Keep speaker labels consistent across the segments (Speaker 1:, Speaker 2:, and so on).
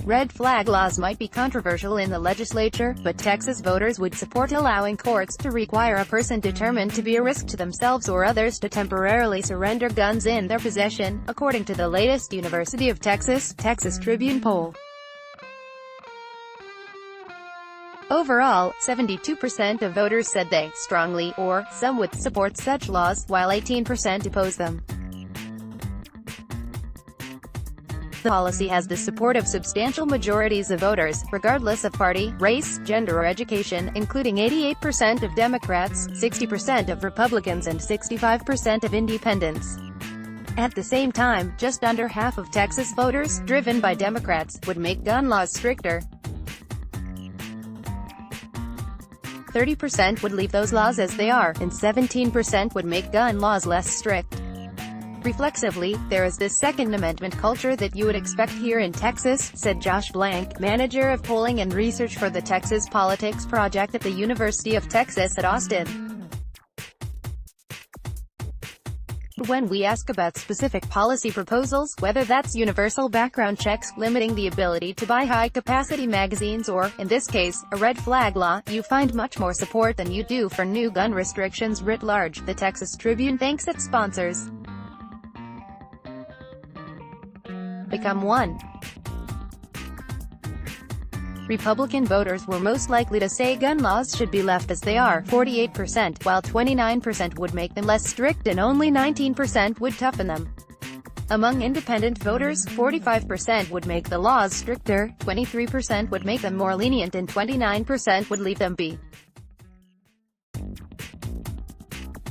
Speaker 1: Red flag laws might be controversial in the legislature, but Texas voters would support allowing courts to require a person determined to be a risk to themselves or others to temporarily surrender guns in their possession, according to the latest University of Texas Tribune Poll. Overall, 72% of voters said they strongly or some would support such laws, while 18% oppose them. The policy has the support of substantial majorities of voters, regardless of party, race, gender or education, including 88% of Democrats, 60% of Republicans and 65% of independents. At the same time, just under half of Texas voters, driven by Democrats, would make gun laws stricter. 30% would leave those laws as they are, and 17% would make gun laws less strict. Reflexively, there is this Second Amendment culture that you would expect here in Texas, said Josh Blank, manager of polling and research for the Texas Politics Project at the University of Texas at Austin. When we ask about specific policy proposals, whether that's universal background checks, limiting the ability to buy high-capacity magazines or, in this case, a red flag law, you find much more support than you do for new gun restrictions writ large, the Texas Tribune thanks its sponsors. Become one. Republican voters were most likely to say gun laws should be left as they are, 48%, while 29% would make them less strict and only 19% would toughen them. Among independent voters, 45% would make the laws stricter, 23% would make them more lenient and 29% would leave them be.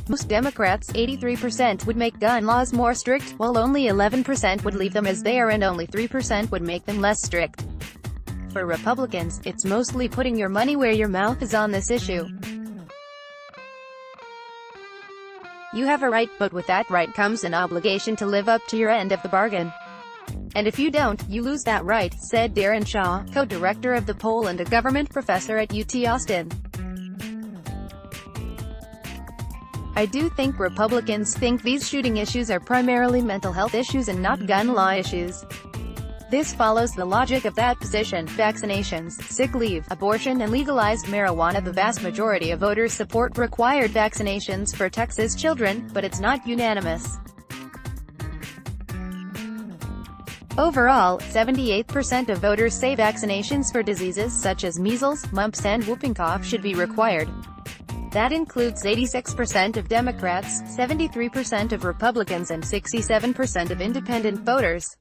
Speaker 1: Most Democrats, 83%, would make gun laws more strict, while only 11% would leave them as they are and only 3% would make them less strict. For Republicans, it's mostly putting your money where your mouth is on this issue. You have a right, but with that right comes an obligation to live up to your end of the bargain. And if you don't, you lose that right, said Darren Shaw, co-director of the poll and a government professor at UT Austin. I do think Republicans think these shooting issues are primarily mental health issues and not gun law issues. This follows the logic of that position. Vaccinations, sick leave, abortion and legalized marijuana. The vast majority of voters support required vaccinations for Texas children, but it's not unanimous. Overall, 78% of voters say vaccinations for diseases such as measles, mumps and whooping cough should be required. That includes 86% of Democrats, 73% of Republicans and 67% of independent voters.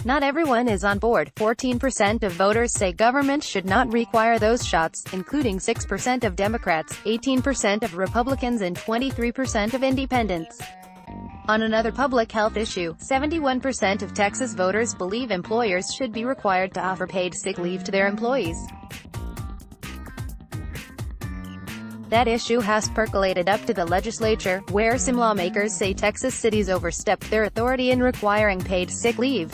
Speaker 1: Not everyone is on board. 14% of voters say government should not require those shots, including 6% of Democrats, 18% of Republicans and 23% of independents. On another public health issue, 71% of Texas voters believe employers should be required to offer paid sick leave to their employees. That issue has percolated up to the legislature, where some lawmakers say Texas cities overstepped their authority in requiring paid sick leave.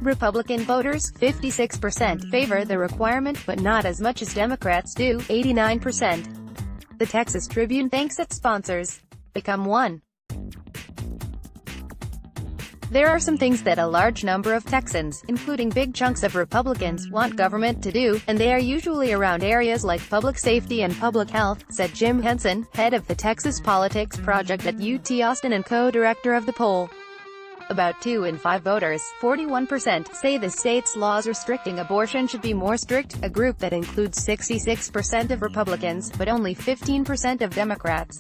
Speaker 1: Republican voters, 56%, favor the requirement, but not as much as Democrats do, 89%. The Texas Tribune thanks its sponsors. Become one. There are some things that a large number of Texans, including big chunks of Republicans, want government to do, and they are usually around areas like public safety and public health, said Jim Henson, head of the Texas Politics Project at UT Austin and co-director of the poll. About 2 in 5 voters, 41%, say the state's laws restricting abortion should be more strict, a group that includes 66% of Republicans, but only 15% of Democrats.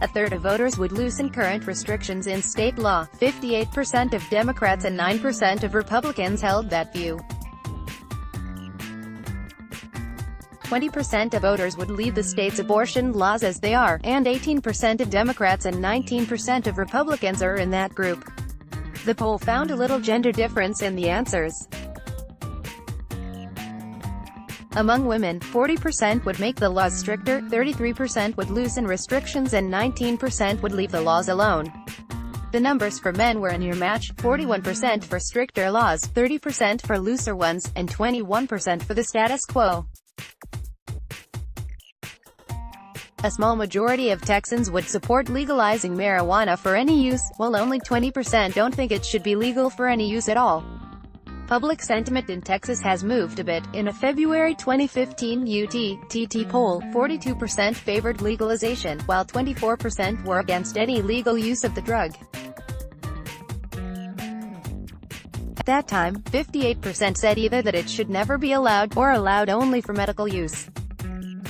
Speaker 1: A third of voters would loosen current restrictions in state law. 58% of Democrats and 9% of Republicans held that view. 20% of voters would leave the state's abortion laws as they are, and 18% of Democrats and 19% of Republicans are in that group. The poll found a little gender difference in the answers. Among women, 40% would make the laws stricter, 33% would loosen restrictions and 19% would leave the laws alone. The numbers for men were a near match, 41% for stricter laws, 30% for looser ones, and 21% for the status quo. A small majority of Texans would support legalizing marijuana for any use, while only 20% don't think it should be legal for any use at all. Public sentiment in Texas has moved a bit. In a February 2015 UT poll, 42% favored legalization, while 24% were against any legal use of the drug. At that time, 58% said either that it should never be allowed, or allowed only for medical use.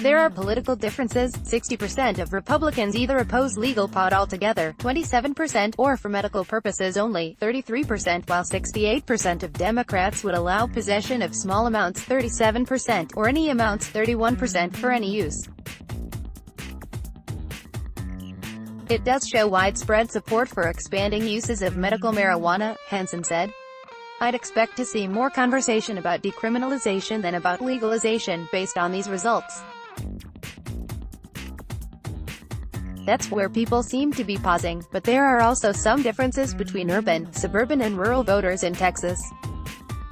Speaker 1: There are political differences. 60% of Republicans either oppose legal pot altogether, 27%, or for medical purposes only, 33%, while 68% of Democrats would allow possession of small amounts, 37%, or any amounts, 31%, for any use. It does show widespread support for expanding uses of medical marijuana, Henson said. I'd expect to see more conversation about decriminalization than about legalization, based on these results. That's where people seem to be pausing, but there are also some differences between urban, suburban and rural voters in Texas.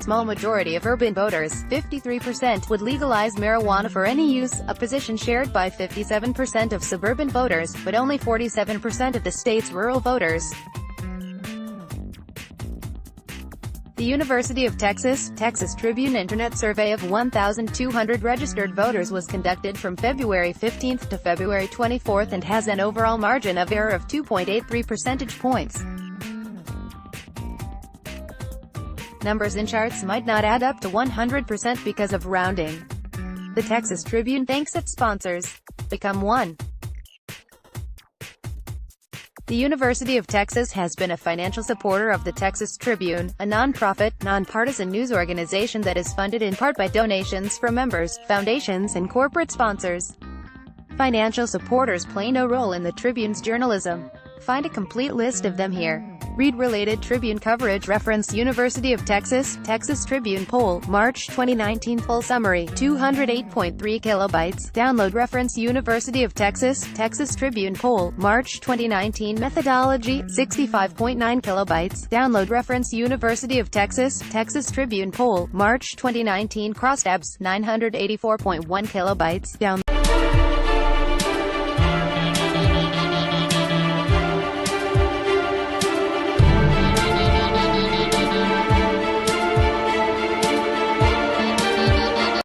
Speaker 1: Small majority of urban voters, 53%, would legalize marijuana for any use, a position shared by 57% of suburban voters, but only 47% of the state's rural voters. The University of Texas Tribune Internet survey of 1,200 registered voters was conducted from February 15 to February 24 and has an overall margin of error of 2.83 percentage points. Numbers in charts might not add up to 100% because of rounding. The Texas Tribune thanks its sponsors. Become one. The University of Texas has been a financial supporter of the Texas Tribune, a nonprofit, nonpartisan news organization that is funded in part by donations from members, foundations and corporate sponsors. Financial supporters play no role in the Tribune's journalism. Find a complete list of them here. Read related Tribune coverage. Reference University of Texas Tribune Poll, March 2019 full summary, 208.3 kilobytes. Download reference University of Texas Tribune Poll, March 2019 methodology, 65.9 kilobytes. Download reference University of Texas Tribune Poll, March 2019 crosstabs, 984.1 kilobytes. Download